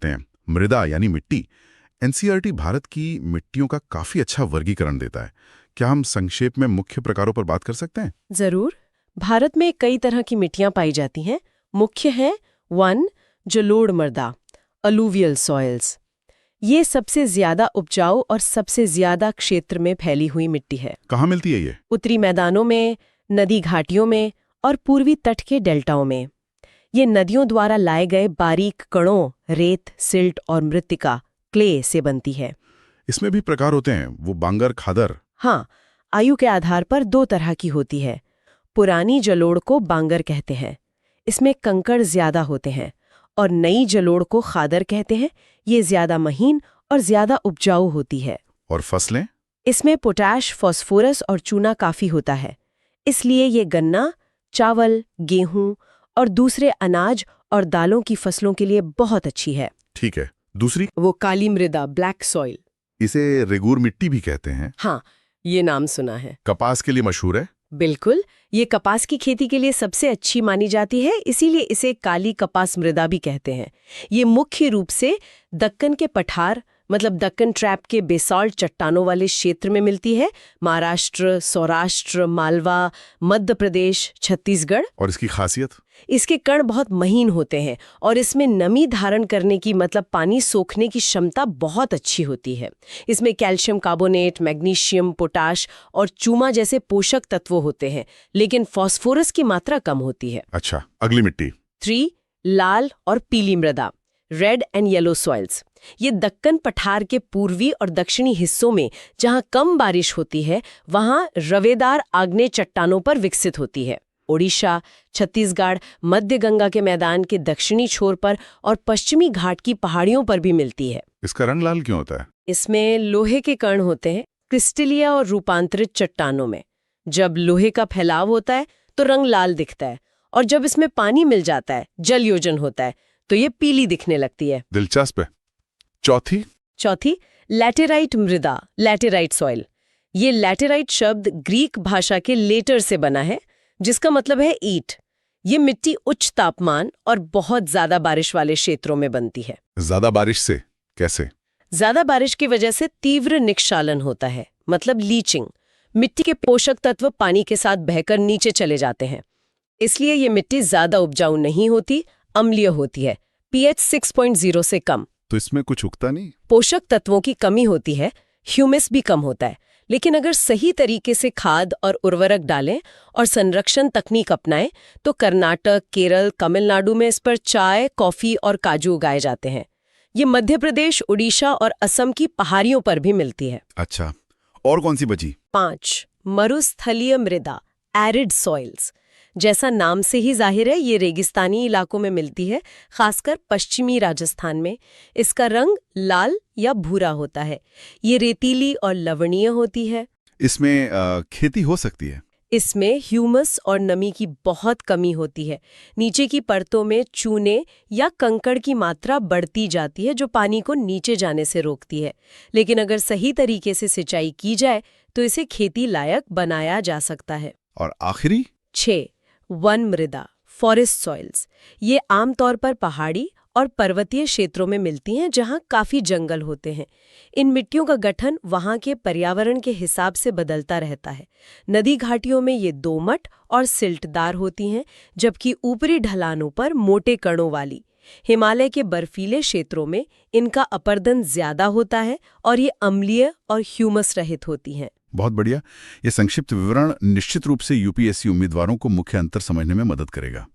आते हैं, मृदा यानी मिट्टी। एनसीईआरटी भारत की मिट्टियों का काफी अच्छा वर्गीकरण देता है। क्या हम संक्षेप में मुख्य प्रकारों पर बात कर सकते हैं? जरूर। भारत में कई तरह की मिट्टियां पाई जाती हैं। मुख्य है 1. जलोढ़ मृदा, अलूवियल सॉइल्स। ये सबसे ज्यादा उपजाऊ और सबसे ज्यादा क्षेत्र में फैली हुई मिट्टी है। कहाँ मिलती है ये? उत्तरी मैदानों में, नदी घाटियों में और पूर्वी तट के डेल्टाओं में। ये नदियों द्वारा लाए गए बारीक कणों, रेत, सिल्ट और मृत्तिका, क्ले से बनती है। इसमें भी प्रकार होते हैं, वो बांगर, खादर? हाँ, आयु के आधार पर 2 तरह की होती है। पुरानी जलोढ़ को बांगर कहते हैं, इसमें कंकड़ ज्यादा होते हैं, और नई जलोढ़ को खादर कहते हैं, ये ज्यादा महीन और ज्यादा उपजाऊ होती है। और फसलें? इसमें पोटाश, फास्फोरस और चूना काफी होता है, इसलिए ये गन्ना, चावल, गेहूं और दूसरे अनाज और दालों की फसलों के लिए बहुत अच्छी है। ठीक है, दूसरी? वो काली मृदा, ब्लैक सॉइल। इसे रेगूर मिट्टी भी कहते हैं। हाँ, ये नाम सुना है। कपास के लिए मशहूर है। बिल्कुल, ये कपास की खेती के लिए सबसे अच्छी मानी जाती है, इसीलिए इसे काली कपास मृदा भी कहते हैं। ये मुख्य रूप से दक्कन के पठार, मतलब दक्कन ट्रैप के बेसाल्ट चट्टानों वाले क्षेत्र में मिलती है। महाराष्ट्र, सौराष्ट्र, मालवा, मध्य प्रदेश, छत्तीसगढ़। और इसकी खासियत? इसके कण बहुत महीन होते हैं और इसमें नमी धारण करने की, मतलब पानी सोखने की क्षमता बहुत अच्छी होती है। इसमें कैल्शियम कार्बोनेट, मैग्नीशियम, पोटाश और चूमा जैसे पोषक तत्व होते हैं, लेकिन फास्फोरस की मात्रा कम होती है। अच्छा, अगली मिट्टी? 3. लाल और पीली मृदा, रेड एंड येलो सॉइल्स। ये दक्कन पठार के पूर्वी और दक्षिणी हिस्सों में, जहां कम बारिश होती है, वहां रवेदार आग्नेय चट्टानों पर विकसित होती है। ओडिशा, छत्तीसगढ़, मध्य गंगा के मैदान के दक्षिणी छोर पर और पश्चिमी घाट की पहाड़ियों पर भी मिलती है। इसका रंग लाल क्यों होता है? इसमें लोहे के कण होते हैं, क्रिस्टलीय और रूपांतरित चट्टानों में। जब लोहे का फैलाव होता है तो रंग लाल दिखता है, और जब इसमें पानी मिल जाता है, जल योजन होता है, तो ये पीली दिखने लगती है। दिलचस्प है। चौथी? लैटेराइट मृदा, लैटेराइट सॉइल। ये लैटेराइट शब्द ग्रीक भाषा के लेटर से बना है, जिसका मतलब है ईंट। ये मिट्टी उच्च तापमान और बहुत ज्यादा बारिश वाले क्षेत्रों में बनती है। ज्यादा बारिश से कैसे? ज्यादा बारिश की वजह से तीव्र निक्षालन होता है, मतलब लीचिंग। मिट्टी के पोषक तत्व पानी के साथ बहकर नीचे चले जाते हैं, इसलिए ये मिट्टी ज्यादा उपजाऊ नहीं होती, अम्लीय होती है, pH 6.0 से कम। तो इसमें कुछ उगता नहीं? पोषक तत्वों की कमी होती है, ह्यूमस भी कम होता है, लेकिन अगर सही तरीके से खाद और उर्वरक डालें और संरक्षण तकनीक अपनाएं, तो कर्नाटक, केरल, तमिलनाडु में इस पर चाय, कॉफी और काजू उगाए जाते हैं। ये मध्य प्रदेश, उड़ीसा और असम की पहाड़ियों पर भी मिलती है। अच्छा, और कौन सी बची? 5. मरुस्थलीय मृदा, एरिड सॉइल्स। जैसा नाम से ही जाहिर है, ये रेगिस्तानी इलाकों में मिलती है, खासकर पश्चिमी राजस्थान में। इसका रंग लाल या भूरा होता है। ये रेतीली और लवणीय होती है। इसमें खेती हो सकती है? इसमें ह्यूमस और नमी की बहुत कमी होती है। नीचे की परतों में चूने या कंकड़ की मात्रा बढ़ती जाती है, जो पानी को नीचे जाने से रोकती है। लेकिन अगर सही तरीके से सिंचाई की जाए तो इसे खेती लायक बनाया जा सकता है। और आखिरी? 6. वन मृदा, फॉरेस्ट सॉइल्स। ये आमतौर पर पहाड़ी और पर्वतीय क्षेत्रों में मिलती हैं, जहां काफी जंगल होते हैं। इन मिट्टियों का गठन वहां के पर्यावरण के हिसाब से बदलता रहता है। नदी घाटियों में ये दोमट और सिल्टदार होती हैं, जबकि ऊपरी ढलानों पर मोटे कणों वाली। हिमालय के बर्फीले क्षेत्रों में इनका अपर्दन ज्यादा होता है और ये अम्लीय और ह्यूमस रहित होती हैं। बहुत बढ़िया। ये संक्षिप्त विवरण निश्चित रूप से यूपीएससी उम्मीदवारों को मुख्य अंतर समझने में मदद करेगा।